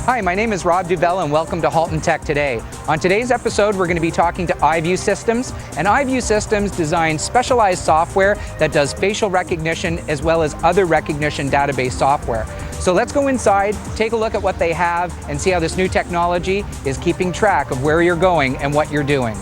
Hi, my name is Rob Duvall and welcome to Halton Tech Today. On today's episode, we're going to be talking to iView Systems, and iView Systems designs specialized software that does facial recognition as well as other recognition database software. So let's go inside, take a look at what they have, and see how this new technology is keeping track of where you're going and what you're doing.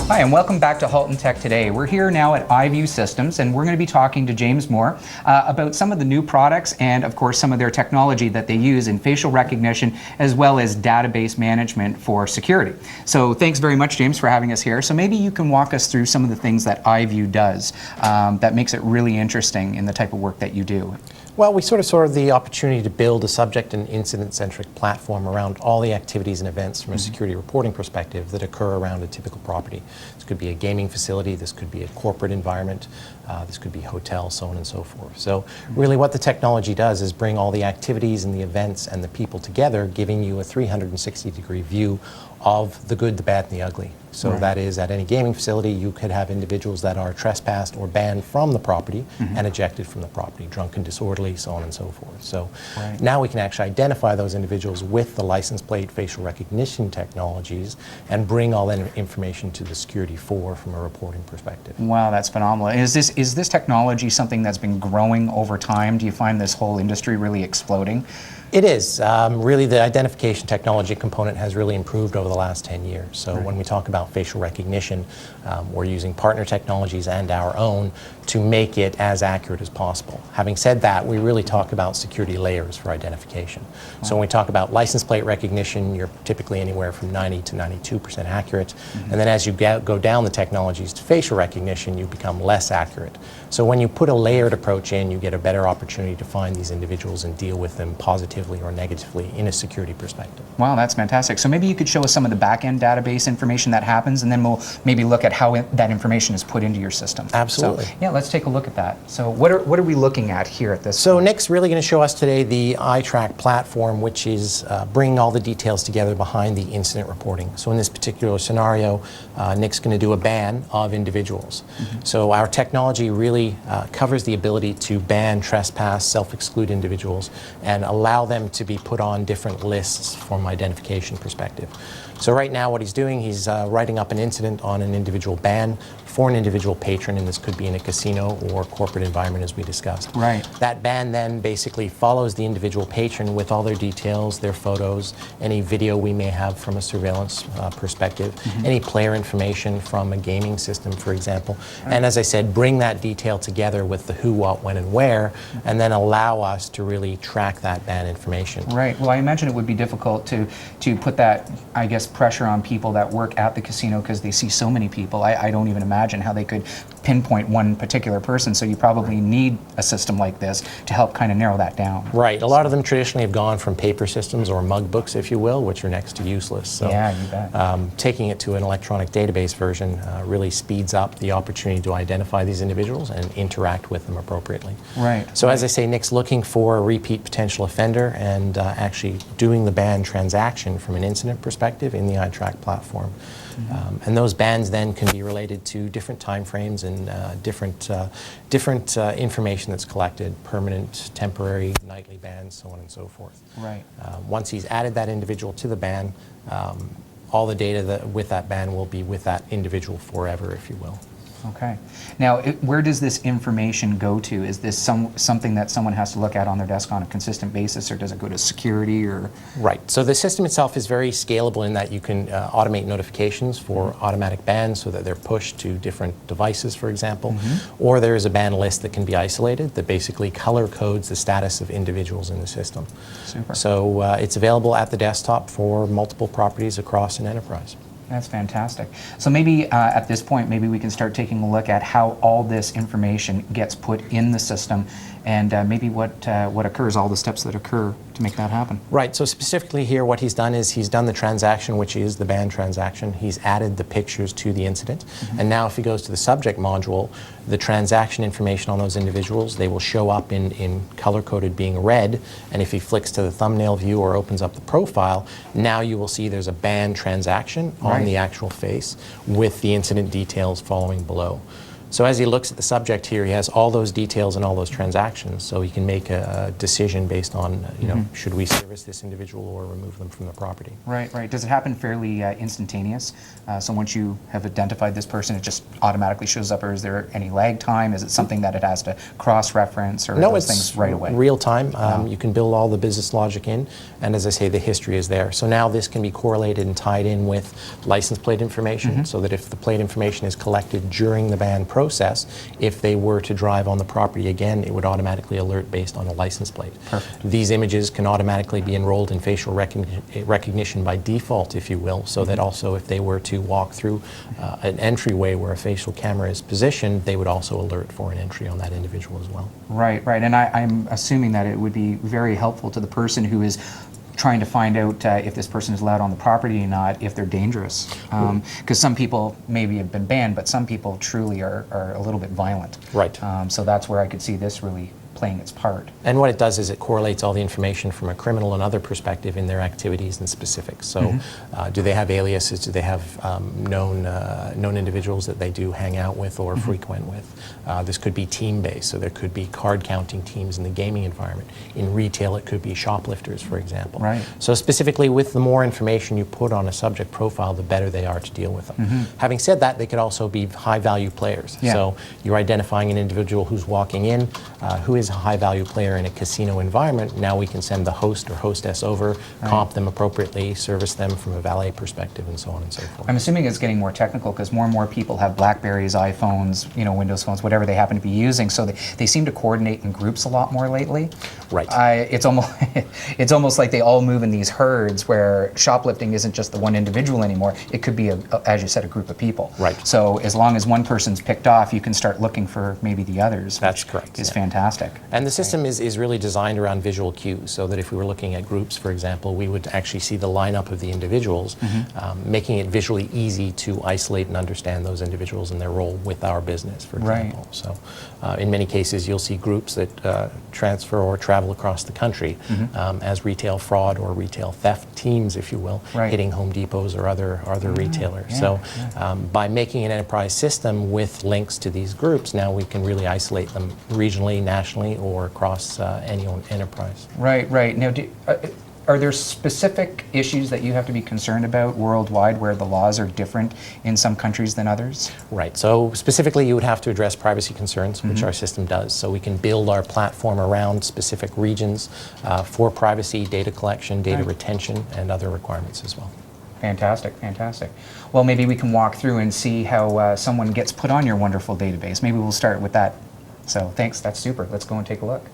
Hi, and welcome back to Halton Tech Today. We're here now at iView Systems, and we're going to be talking to James Moore about some of the new products and, of course, some of their technology that they use in facial recognition as well as database management for security. So thanks very much, James, for having us here. So maybe you can walk us through some of the things that iView does that makes it really interesting in the type of work that you do. Well, we sort of the opportunity to build a subject and incident-centric platform around all the activities and events from a security reporting perspective that occur around a typical property. This could be a gaming facility, this could be a corporate environment, this could be a hotel, so on and so forth. So really what the technology does is bring all the activities and the events and the people together, giving you a 360-degree view of the good, the bad, and the ugly. So that is, at any gaming facility, you could have individuals that are trespassed or banned from the property and ejected from the property, drunk and disorderly, so on and so forth. So now we can actually identify those individuals with the license plate facial recognition technologies and bring all that information to the security fore from a reporting perspective. Wow, that's phenomenal. Is this technology something that's been growing over time? Do you find this whole industry really exploding? It is. Really, the identification technology component has really improved over the last 10 years. So when we talk about facial recognition, we're using partner technologies and our own to make it as accurate as possible. Having said that, we really talk about security layers for identification. So when we talk about license plate recognition, you're typically anywhere from 90 to 92% accurate. And then as you go down the technologies to facial recognition, you become less accurate. So when you put a layered approach in, you get a better opportunity to find these individuals and deal with them positively or negatively in a security perspective. Wow, that's fantastic. So maybe you could show us some of the back-end database information that happens, and then we'll maybe look at how that information is put into your system. Absolutely. So, yeah, let's take a look at that. So what are we looking at here at this So point? Nick's really going to show us today the iTrak platform, which is bringing all the details together behind the incident reporting. So in this particular scenario, Nick's going to do a ban of individuals. So our technology really covers the ability to ban, trespass, self-exclude individuals and allow them to be put on different lists from identification perspective. So right now what he's doing, he's writing up an incident on an individual ban for an individual patron, and this could be in a casino or corporate environment as we discussed. Right. That ban then basically follows the individual patron with all their details, their photos, any video we may have from a surveillance perspective, any player information from a gaming system, for example. And as I said, bring that detail together with the who, what, when, and where, and then allow us to really track that ban information. Right. Well, I imagine it would be difficult to put that, I guess, pressure on people that work at the casino because they see so many people. I don't even imagine how they could pinpoint one particular person, so you probably need a system like this to help kind of narrow that down. Right. A lot of them traditionally have gone from paper systems or mug books, if you will, which are next to useless. So, yeah, you bet. Taking it to an electronic database version really speeds up the opportunity to identify these individuals and interact with them appropriately. Right. So as I say, Nick's looking for a repeat potential offender and actually doing the ban transaction from an incident perspective in the iTrak platform. And those bans then can be related to different time frames and different information that's collected, permanent, temporary, nightly bans, so on and so forth. Right. Once he's added that individual to the ban, all the data with that ban will be with that individual forever, if you will. Okay. Now, where does this information go to? Is this something that someone has to look at on their desk on a consistent basis, or does it go to security? Or Right. So the system itself is very scalable in that you can automate notifications for automatic bans so that they're pushed to different devices, for example. Or there is a ban list that can be isolated that basically color codes the status of individuals in the system. Super. So it's available at the desktop for multiple properties across an enterprise. That's fantastic. So maybe at this point, maybe we can start taking a look at how all this information gets put in the system and maybe what occurs, all the steps that occur to make that happen. Right, so specifically here what he's done is he's done the transaction, which is the banned transaction. He's added the pictures to the incident. And now if he goes to the subject module, the transaction information on those individuals, they will show up in color-coded being red. And if he flicks to the thumbnail view or opens up the profile, now you will see there's a banned transaction on the actual face with the incident details following below. So as he looks at the subject here, he has all those details and all those transactions, so he can make a decision based on, you know, should we service this individual or remove them from the property. Right, right. Does it happen fairly instantaneous? So once you have identified this person, it just automatically shows up, or is there any lag time? Is it something that it has to cross-reference, or those things right away? Real time. You can build all the business logic in, and as I say, the history is there. So now this can be correlated and tied in with license plate information, so that if the plate information is collected during the ban process, if they were to drive on the property again, it would automatically alert based on a license plate. Perfect. These images can automatically be enrolled in facial recognition by default, if you will, so that also if they were to walk through an entryway where a facial camera is positioned, they would also alert for an entry on that individual as well. Right, right. And I'm assuming that it would be very helpful to the person who is trying to find out if this person is allowed on the property or not, if they're dangerous. Because some people maybe have been banned, but some people truly are a little bit violent. Right. So that's where I could see this really playing its part. And what it does is it correlates all the information from a criminal and other perspective in their activities and specifics. So do they have aliases? Do they have known individuals that they do hang out with or frequent with? This could be team-based, so there could be card counting teams in the gaming environment. In retail, it could be shoplifters, for example. Right. So specifically, with the more information you put on a subject profile, the better they are to deal with them. Having said that, they could also be high-value players. Yeah. So you're identifying an individual who's walking in, who is a high-value player in a casino environment. Now we can send the host or hostess over, comp them appropriately, service them from a valet perspective, and so on and so forth. I'm assuming it's getting more technical because more and more people have Blackberries, iPhones, you know, Windows phones, whatever they happen to be using. So they seem to coordinate in groups a lot more lately. Right. It's almost like they all move in these herds where shoplifting isn't just the one individual anymore. It could be, as you said, a group of people. Right. So as long as one person's picked off, you can start looking for maybe the others. That's correct. Is fantastic. And the system is really designed around visual cues, so that if we were looking at groups, for example, we would actually see the lineup of the individuals, making it visually easy to isolate and understand those individuals and their role with our business, for example. Right. So in many cases, you'll see groups that transfer or travel across the country as retail fraud or retail theft teams, if you will, hitting Home Depots or other retailers. So by making an enterprise system with links to these groups, now we can really isolate them regionally, nationally, or across any enterprise. Right, right. Now, are there specific issues that you have to be concerned about worldwide where the laws are different in some countries than others? Right. So specifically, you would have to address privacy concerns, which our system does. So we can build our platform around specific regions for privacy, data collection, data retention, and other requirements as well. Fantastic, fantastic. Well, maybe we can walk through and see how someone gets put on your wonderful database. Maybe we'll start with that. So thanks, that's super. Let's go and take a look.